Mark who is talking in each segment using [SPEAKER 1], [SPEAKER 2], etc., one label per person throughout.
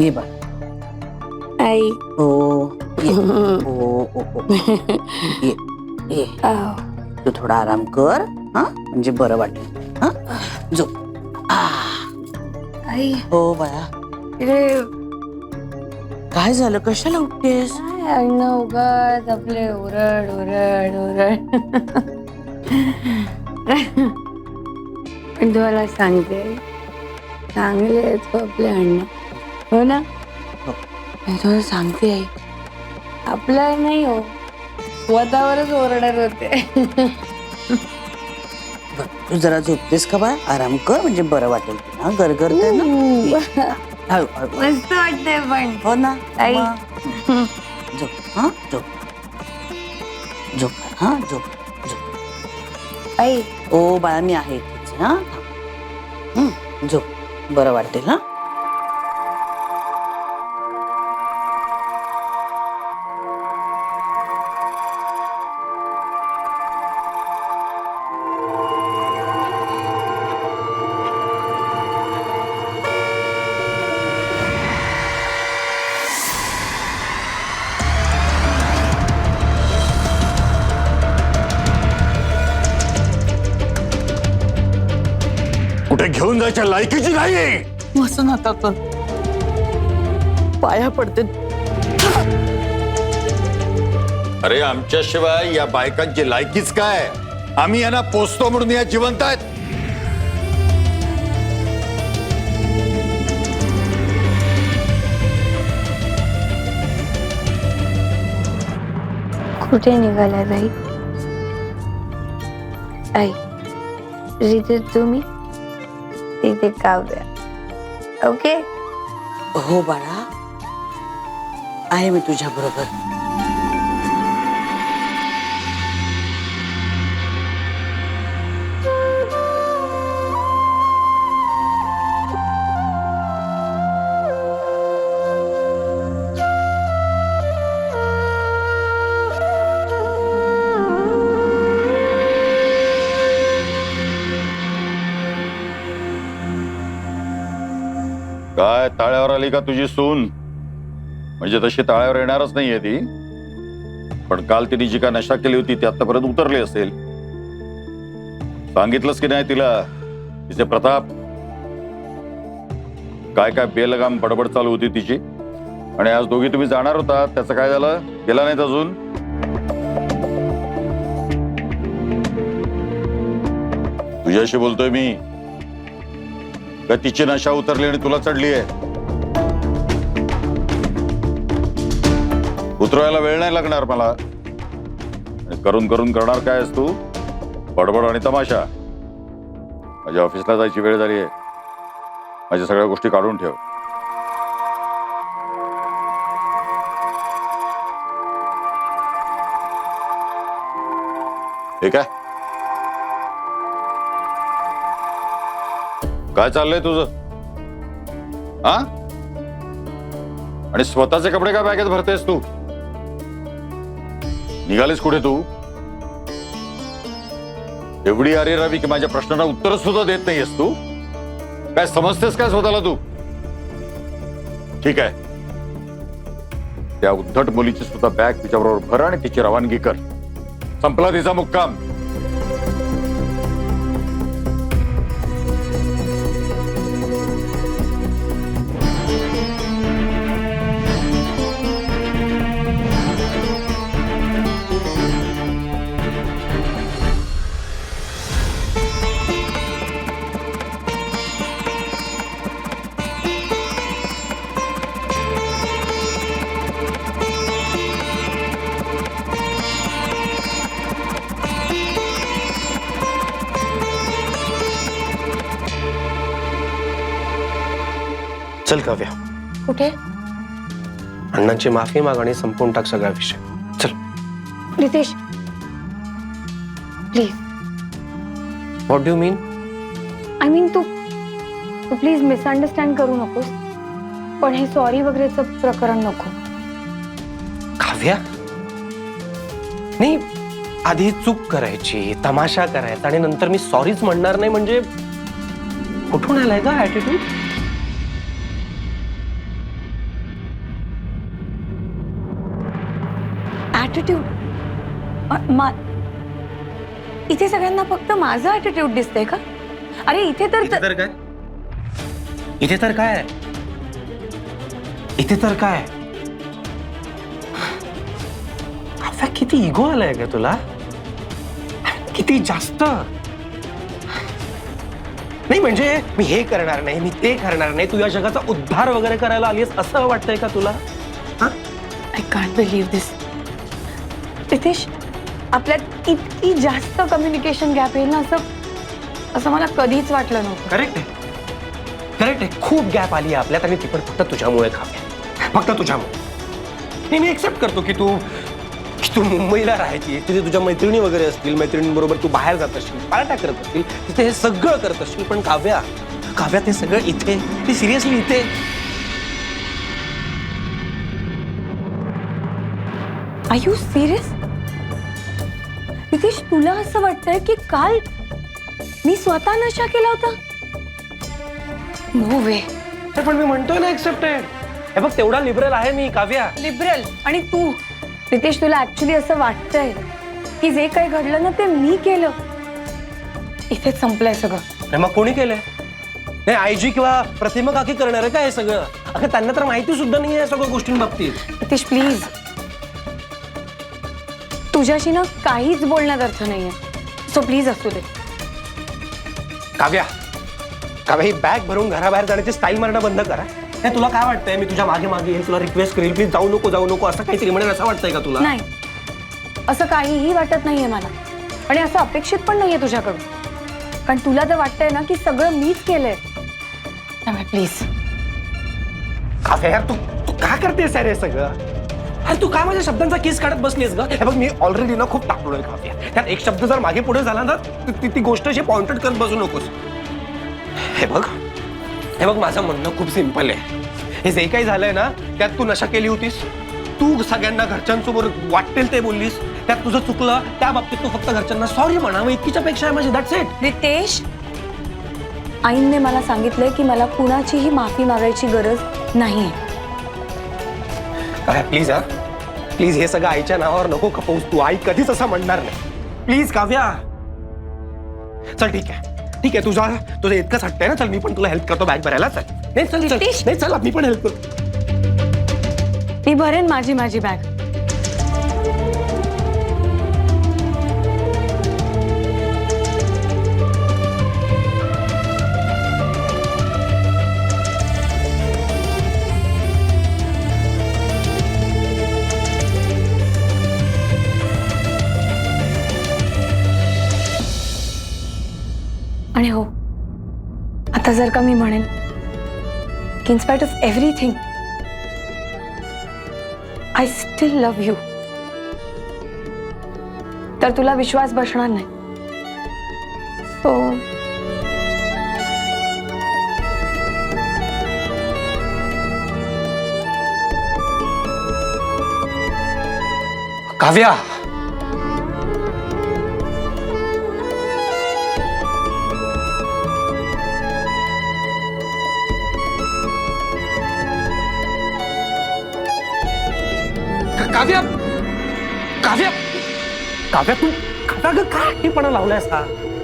[SPEAKER 1] ये बघ
[SPEAKER 2] आई
[SPEAKER 1] ओ ये ओ ओ ओ ये ये तू थोडा आराम कर हा म्हणजे बरं वाटेल हा झोप
[SPEAKER 2] आई
[SPEAKER 1] हो बाळा
[SPEAKER 2] रे
[SPEAKER 1] काय झालं कशाला उठतेस
[SPEAKER 2] अण्णा उगाच आपले ओरड ओरड ओरड पण तुम्हाला सांगते चांगले आहेत हो आपले अण्णा हो ना मी तुम्हाला सांगते आई आपला नाही हो स्वतःवरच ओरडत होते
[SPEAKER 1] तू जरा झोपतेस का बाळ आराम कर म्हणजे बरं वाटेल तुला गरगरते ना हळू हळू
[SPEAKER 2] मस्त वाटतंय पण
[SPEAKER 1] हो ना
[SPEAKER 2] आई.
[SPEAKER 1] मग. झोप हा झोप झोप हा झोप झोप
[SPEAKER 2] आई
[SPEAKER 1] ओ बाळा मी आहे इथेच, हा झोप बरं वाटेल हा
[SPEAKER 3] कुठे घेऊन जायच्या लायकीची नाही
[SPEAKER 1] असं नका कर पाया पडते
[SPEAKER 3] अरे आमच्याशिवाय या बायकांची लायकीच काय आम्ही यांना पोचतो म्हणून या जिवंत आहेत
[SPEAKER 2] कुठे निघाला ताई आई जिथे तुम्ही तिथे काव्या ओके
[SPEAKER 1] हो बाळा आहे मी तुझ्या बरोबर
[SPEAKER 3] काय ताळ्यावर आली का तुझी सून म्हणजे तशी ताळ्यावर येणारच नाहीये ती पण काल तिने जी का नशा केली होती ती आतापर्यंत उतरली असेल सांगितलंच की नाही तिला तिचे प्रताप काय काय बेलगाम बडबड चालू होती तिची आणि आज दोघी तुम्ही जाणार होता त्याचं काय झालं गेला नाहीत अजून तुझ्याशी बोलतोय मी का तिची नशा उतरली आणि तुला चढली आहे उतरवायला वेळ नाही लागणार मला आणि करून करून करणार काय आहेस तू बडबड आणि तमाशा माझ्या ऑफिसला जायची वेळ झाली आहे माझ्या सगळ्या गोष्टी काढून ठेव ठीक आहे काय चाललंय तुझं हा आणि स्वतःचे कपडे काय बॅगेत भरतेस तू निघालीस कुठे तू एवढी अरेरावी की माझ्या प्रश्नांना उत्तर सुद्धा देत नाहीयेस तू काय समजतेस काय स्वतःला तू ठीक आहे त्या उद्धट मुलीची सुद्धा बॅग तिच्याबरोबर भर आणि तिची रवानगी कर संपला तिचा मुक्काम
[SPEAKER 4] चल काव्या
[SPEAKER 2] कुठे
[SPEAKER 4] अण्णांची माफी माग आणि संपून टाक सगळा विषय चल
[SPEAKER 2] Ritesh please
[SPEAKER 4] what do mean
[SPEAKER 2] I mean तू प्लीज मिसअंडरस्टँड करू नकोस पण हे सॉरी वगैरेचं प्रकरण नको
[SPEAKER 4] काव्या नाही आधी चूक करायची तमाशा करायचा आणि नंतर मी सॉरीच म्हणणार नाही म्हणजे कुठून आलाय का ऍटिट्यूड
[SPEAKER 2] ऍटिट्यूड? इथे सगळ्यांना फक्त माझं ऍटिट्यूड दिसतंय का? अरे इथे तर
[SPEAKER 4] इथे तर काय इथे तर काय इथे तर काय काव्या, किती इगो आलाय का तुला? किती जास्त. नाही म्हणजे मी हे करणार नाही, मी ते करणार नाही, तू या जगाचा उद्धार वगैरे करायला आलीस असं वाटतंय का तुला?
[SPEAKER 2] आय कांट बिलीव्ह दिस. रितेश, आपल्यात इतकी जास्त कम्युनिकेशन गॅप येईल ना असं मला कधीच वाटलं नव्हतं.
[SPEAKER 4] करेक्ट आहे, करेक्ट आहे. खूप गॅप आली आहे आपल्यात आणि ती पण फक्त तुझ्यामुळे काव्या, फक्त तुझ्यामुळे. नाही, मी एक्सेप्ट करतो की तू मुंबईला राहायची, तिथे तुझ्या मैत्रिणी वगैरे असतील, मैत्रिणींबरोबर तू बाहेर जात असशील, पार्ट्या करत असतील, तिथे हे सगळं करत असशील, पण काव्या ते सगळं इथे, ती सिरियसली इथे.
[SPEAKER 2] R you serious? रितेश, तुला असं वाटतंय की काल मी स्वतः नशा केला होता? नो वे.
[SPEAKER 4] पण मी म्हणतोय ना एक्सेप्टेड. हे बघ, तेवढा लिबरल आहे मी काव्या.
[SPEAKER 2] लिबरल आणि तू. रितेश, तुला ऍक्च्युली असं वाटतंय की जे काही घडलं ना ते मी केलं? इथेच संपलंय सगळं.
[SPEAKER 4] नाही, मग कोणी केलंय? नाही, आयजी किंवा प्रतिमा काकी करणार आहे का हे सगळं? अगं, त्यांना तर माहिती सुद्धा नाही आहे सगळ्या गोष्टींबाबतीत.
[SPEAKER 2] रितेश प्लीज, तुझ्याशी ना काहीच बोलण्यात अर्थ नाहीये, सो प्लीज असू दे.
[SPEAKER 4] काव्या, ही बॅग भरून घराबाहेर जाण्याची स्टाईल मारणं बंद करा. नाही, तुला काय वाटतंय मी तुझ्या मागे मागे येईल, तुला रिक्वेस्ट करेल, प्लीज जाऊ नको असं काहीतरी म्हणेल असं वाटतंय का तुला?
[SPEAKER 2] नाही, असं काहीही वाटत नाहीये मला, आणि असं अपेक्षित पण नाहीये तुझ्याकडून. कारण तुला तर वाटतंय ना की सगळं मीच केलंय. त्यामुळे प्लीज.
[SPEAKER 4] काव्या यार, तू का करतेस यार हे सगळं? अरे तू काय माझ्या शब्दांचा केस काढत बसलीस ग? हे बघ, मी ऑलरेडी ना खूप टाकलोय काव्या. त्यात एक शब्द जर मागे पुढे झाला ना, ती गोष्ट अशी पॉइंटेड करत बसू नकोस. हे बघ, माझं म्हणणं खूप सिंपल आहे. हे जे काही झालंय ना, त्यात तू नशा केली होतीस, तू सगळ्यांना घरच्यांसमोर वाटेल ते बोललीस, त्यात तुझं चुकलं. त्या बाबतीत तू फक्त घरच्यांना सॉरी म्हणावं इतकीच्या पेक्षा आहे माझी. That's it.
[SPEAKER 2] रितेश, आईने मला सांगितलंय की मला कुणाचीही माफी मागायची गरज नाहीये.
[SPEAKER 4] प्लीज प्लीज, हे सगळं आईच्या नावावर नको खपवूस तू. आई कधीच असं म्हणणार नाही. प्लीज काव्या. चल ठीक आहे, तुझं इतकंच हट्ट आहे ना, चल मी पण तुला हेल्प करतो बॅग भरायला. चल. नाही चल
[SPEAKER 2] रितेश.
[SPEAKER 4] नाही चल, मी पण हेल्प करतो.
[SPEAKER 2] मी भरेन माझी बॅग. आणि हो, आता जर का मी म्हणेन की in spite of everything I still love you, तर तुला विश्वास बसणार नाही. सो
[SPEAKER 4] काव्या, काव्या, तू काय हट्टीपणा लावलायस हा?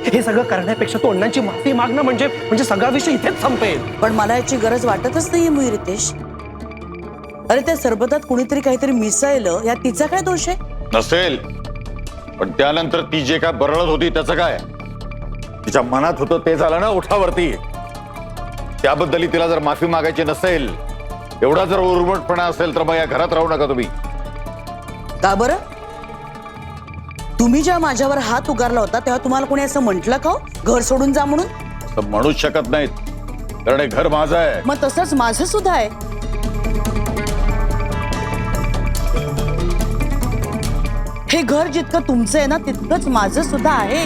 [SPEAKER 4] हे सगळं करण्यापेक्षा तू अण्णांची माफी मागणं म्हणजे सगळा विषय इथेच संपेल.
[SPEAKER 1] पण मला याची गरज वाटतच नाहीये मुई रितेश. अरे त्या सरबतात कुणीतरी काहीतरी मिसळलं, या तिचा काय दोष आहे?
[SPEAKER 3] नसेल, पण त्यानंतर ती जे काय बरळत होती त्याचं काय? तिच्या मनात होतं ते झालं ना ओठावरती. त्याबद्दल तिला जर माफी मागायची नसेल, एवढा जर उर्मटपणा असेल, तर मग या घरात राहू नका तुम्ही.
[SPEAKER 1] का बरं? तुम्ही जेव्हा माझ्यावर हात उगारला होता तेव्हा तुम्हाला कोणी असं म्हटलं का घर सोडून जा म्हणून?
[SPEAKER 3] तर म्हणूच शकत नाहीत, कारण हे घर माझं आहे.
[SPEAKER 1] मग तसंच माझं सुद्धा आहे. हे घर जितकं तुमचं आहे ना, तितकंच माझं सुद्धा आहे.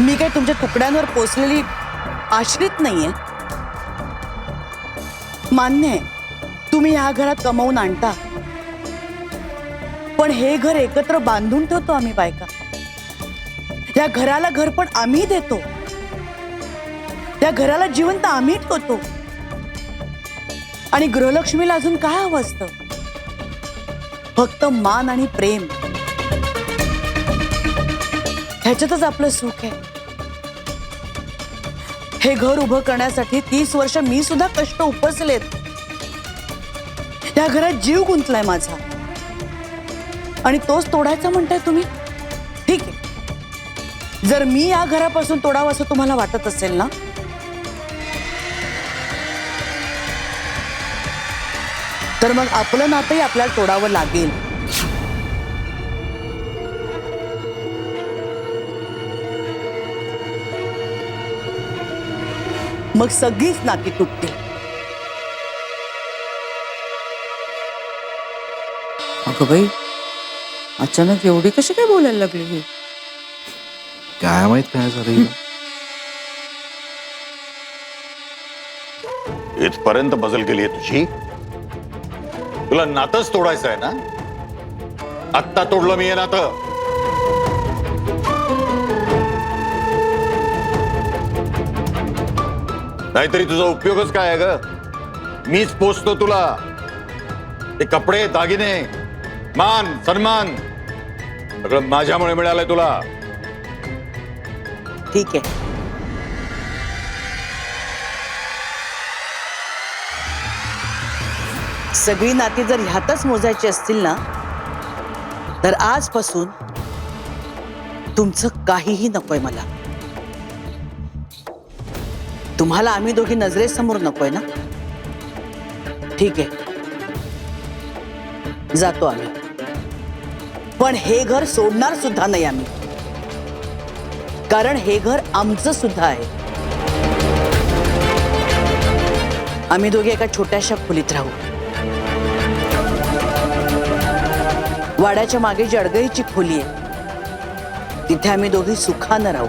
[SPEAKER 1] मी काही तुमच्या तुकड्यांवर पोचलेली आश्रित नाहीये. मान्य आहे, तुम्ही ह्या घरात कमावून आणता, पण हे घर एकत्र बांधून ठेवतो आम्ही बायका. या घराला घर पण आम्ही देतो, त्या घराला जिवंत आम्ही ठेवतो. आणि गृहलक्ष्मीला अजून काय हवं असतं? फक्त मान आणि प्रेम, ह्याच्यातच आपलं सुख आहे. हे घर उभं करण्यासाठी 30 वर्ष मी सुद्धा कष्ट उपसलेत. या घरात जीव गुंतलाय माझा आणि तोच तोडायचा म्हणताय तुम्ही? ठीक आहे, जर मी या घरापासून तोडावं असं तुम्हाला वाटत असेल ना, तर मग आपलं नातंही आपल्याला तोडावं लागेल. मग सगळीच नाती तुटतील. अगं बाई, अचानक एवढी कशी काय बोलायला लागली ही?
[SPEAKER 5] काय माहित काय झालं हिला?
[SPEAKER 3] इथपर्यंत बदल केली तुझी. तुला नातंच तोडायचं आहे ना? आत्ता तोडलं मी हे नातं. नाहीतरी तुझा उपयोगच काय आहे ग? मीच पोचतो तुला. ते कपडे, दागिने, मान सन्मान सगळं माझ्यामुळे मिळालंय तुला.
[SPEAKER 1] ठीक आहे, सगळी नाती जर ह्यातच मोजायची असतील ना, तर आजपासून तुमचं काहीही नकोय मला. तुम्हाला आम्ही दोघी नजरेसमोर नकोय ना? ठीक आहे, जातो आम्ही, पण हे घर सोडणार सुद्धा नाही आम्ही, कारण हे घर आमचं सुद्धा आहे. आम्ही दोघे एका छोट्याशा खोलीत राहू. वाड्याच्या मागे जी अडगळीची खोली आहे, तिथे आम्ही दोघी सुखानं राहू.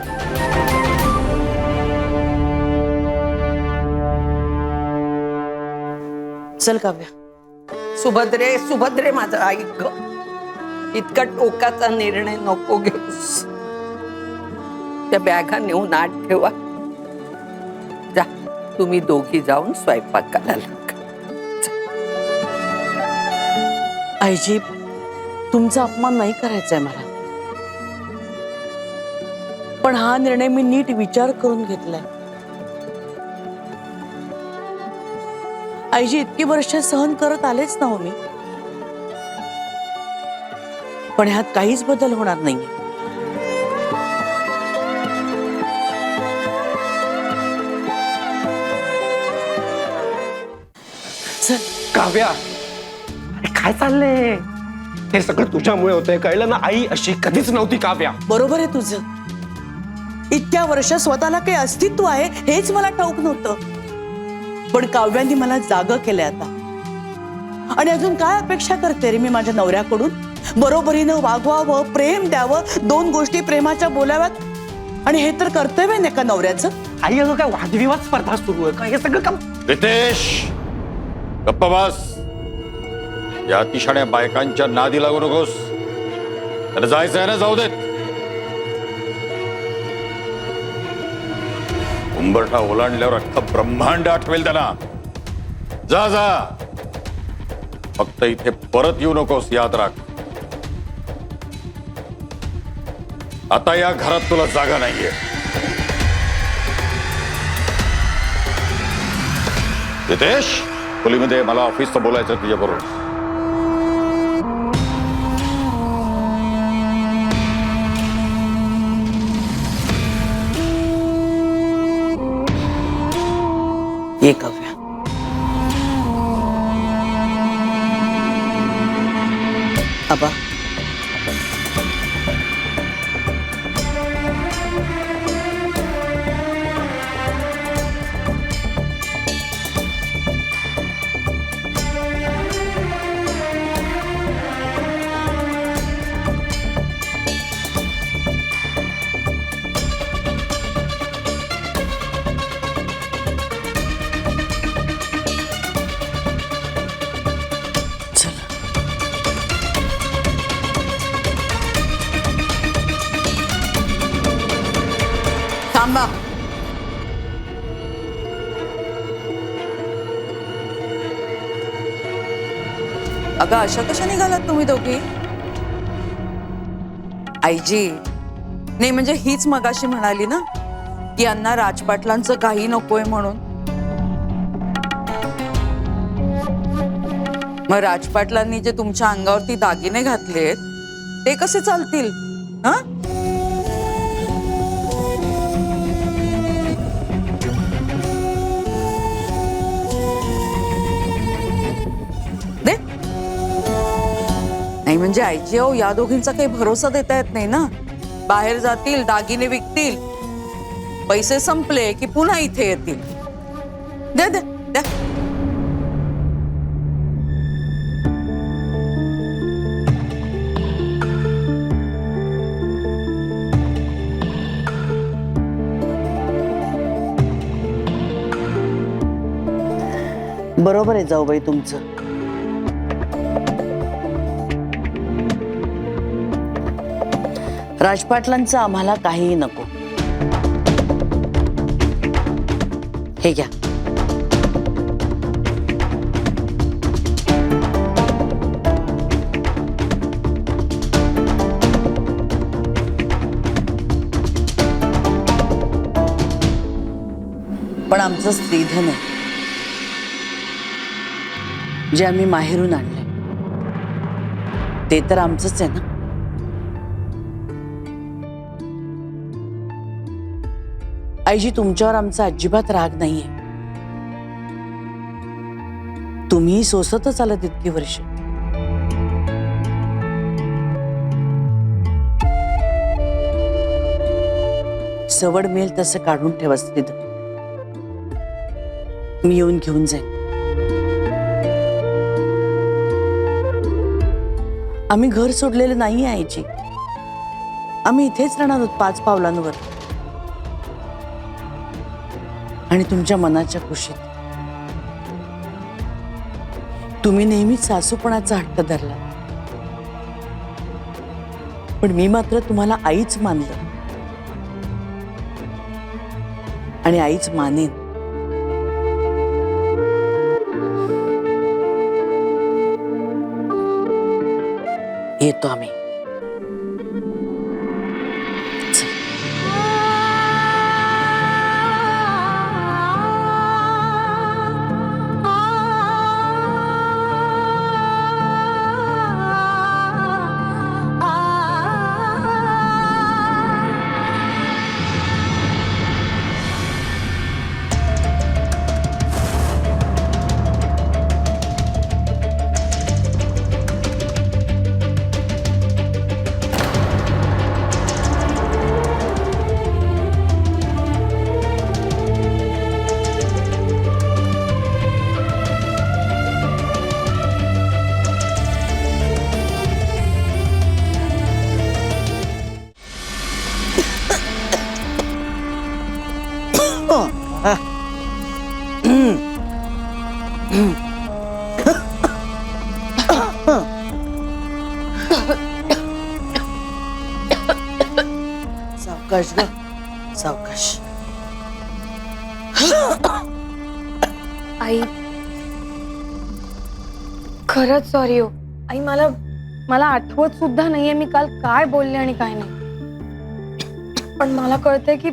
[SPEAKER 1] चल काव्या.
[SPEAKER 6] सुभद्रे सुभद्रे माझं ऐक ग. इतका टोकाचा निर्णय नको घेऊस. त्या बॅगा नेऊन आत ठेवा. जा, तुम्ही दोघी जाऊन स्वयंपाकाला लागा.
[SPEAKER 1] आईजी, तुमचा अपमान नाही करायचा आहे मला, पण हा निर्णय मी नीट विचार करून घेतलाय. आईजी, इतकी वर्ष सहन करत आलेच ना हो मी, पण ह्यात काहीच बदल होणार नाहीये. चल
[SPEAKER 4] काव्या, अरे काय चाललंय? हे सगळं तुझ्यामुळे होतंय, कळलं ना? आई अशी कधीच नव्हती काव्या.
[SPEAKER 1] बरोबर आहे तुझं. इतक्या वर्ष स्वतःला काही अस्तित्व आहे हेच मला ठाऊक नव्हतं, पण काव्यांनी मला जागं केलंय आता. आणि अजून काय अपेक्षा करते रे मी माझ्या नवऱ्याकडून? बरोबरीनं वागवावं, प्रेम द्यावं, दोन गोष्टी प्रेमाच्या बोलाव्यात, आणि हे तर कर्तव्य नाही का नवऱ्याचं?
[SPEAKER 4] आई, अगं काय वादविवाद स्पर्धा सुरू आहे का? हे सगळं काम
[SPEAKER 3] रितेश, गप्पा बस. या अतिशाण्या बायकांच्या नादी लागू नकोस. त्यांना जायचं आहे ना, जाऊ देत. उंबरठा ओलांडल्यावर अख्खं ब्रह्मांड आठवेल त्यांना. जा जा, फक्त इथे परत येऊ नकोस, याद राख. आता या घरात तुला जागा नाहीये. रितेश, खोलीमध्ये मला ऑफिसचं बोलायचं तुझ्याबरोबर.
[SPEAKER 1] ये काव्या. आबा, चला. थांबा.
[SPEAKER 7] अगं अशा कशा निघालात तुम्ही दोघी? आईजी नाही म्हणजे हीच मगाशी म्हणाली ना की यांना राजपाटलांचं काही नकोय म्हणून. मग राजपाटलांनी जे तुमच्या अंगावरती दागिने घातलेत ते कसे चालतील? हा दे. नाही म्हणजे आईजी अहो या दोघींचा काही भरोसा देता येत नाही ना. बाहेर जातील, दागिने विकतील, पैसे संपले की पुन्हा इथे येतील. दे दे दे.
[SPEAKER 1] बरोबर आहे जाऊबाई तुमचं. राजपाटलांचं आम्हाला काहीही नको. हे घ्या. पण आमचं स्त्रीधन आहे जे आम्ही माहेरून आणले ते तर आमचंच आहे ना. आईजी तुमच्यावर आमचा अजिबात राग नाहीये. तुम्ही सोसतच आलात इतकी वर्ष. सवड मिळेल तसं काढून ठेवा स्त्रीधन. मी येऊन घेऊन जाईन. आम्ही घर सोडलेलं नाही आईची. आम्ही इथेच राहणार आहोत 5 पावलांवर. आणि तुमच्या मनाच्या खुशीत तुम्ही नेहमीच सासूपणाचा हट्ट धरला, पण मी मात्र तुम्हाला आईच मानलं आणि आईच मानेन. येतो आम्ही. सावकाश ग, सावकाश.
[SPEAKER 2] आई खरंच सॉरी हो आई. मला आठवत सुद्धा नाहीये मी काल काय बोलले आणि काय नाही. पण मला कळतंय की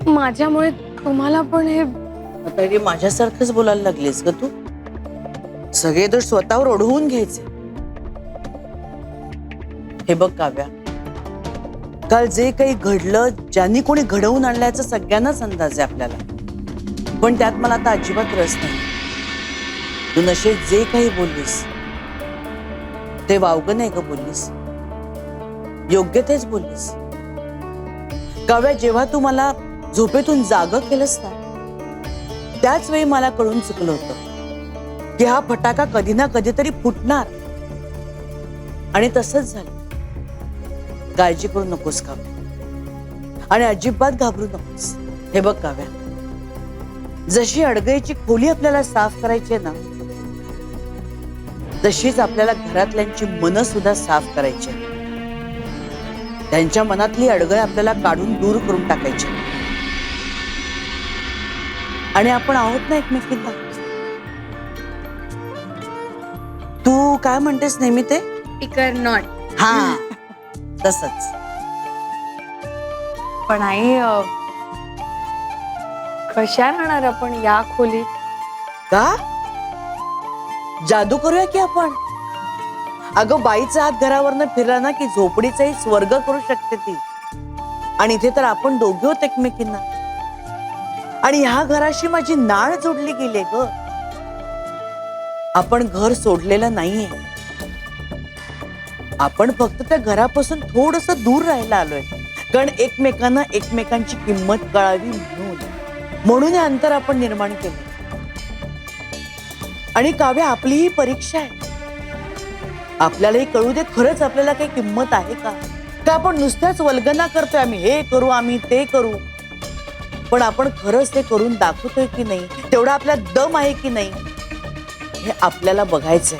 [SPEAKER 2] माझ्यामुळे तुम्हाला पण हे.
[SPEAKER 1] आता हे माझ्यासारखंच बोलायला लागलीस ग तू. सगळे दोष स्वतःवर ओढवून घ्यायचे. हे बघ काव्या, काल जे काही घडलं, ज्यांनी कोणी घडवून आणल्याचा सगळ्यांनाच अंदाज आहे आपल्याला. पण त्यात मला आता अजिबात रस नाही. तू नशे जे काही बोललीस ते वावगं नाही ग बोललीस, योग्य तेच बोललीस. काव्या, जेव्हा तू मला झोपेतून जागं केलंस ना, त्याच वेळी मला कळून चुकलं होतं की हा फटाका कधी ना कधीतरी फुटणार. आणि तसंच झालं. काळजी करू नकोस काव्या, आणि अजिबात घाबरू नकोस. हे बघ काव्या, जशी अडगळीची खोली आपल्याला साफ करायची आहे ना, तशीच आपल्याला घरातल्यांची मनं सुद्धा साफ करायची. त्यांच्या मनातली अडगळ आपल्याला काढून दूर करून टाकायची. आणि आपण आहोत ना एकमेकींना. काय म्हणतेस नेहमी ते
[SPEAKER 2] इकर नॉट.
[SPEAKER 1] हा तसंच.
[SPEAKER 2] पण आई कशा राहणार आपण या खोलीत?
[SPEAKER 1] का जादू करूया की आपण? अगं बाईचा हात घरावरनं फिरला ना की झोपडीचाही स्वर्ग करू शकते ती. आणि इथे तर आपण दोघे होत एकमेकींना. आणि ह्या घराशी माझी नाळ जोडली गेली ग. आपण घर सोडलेलं नाहीये. आपण फक्त त्या घरापासून थोडस दूर राहायला आलोय. कारण एकमेकांना एकमेकांची किंमत कळावी म्हणून हे अंतर आपण निर्माण केलं. आणि काव्य आपली ही परीक्षा आहे. आपल्यालाही कळू दे खरंच आपल्याला काही किंमत आहे का आपण नुसत्याच वल्गना करतोय आम्ही हे करू आम्ही ते करू. पण आपण खरंच ते करून दाखवतोय की नाही, तेवढा आपला दम आहे की नाही हे आपल्याला बघायचंय.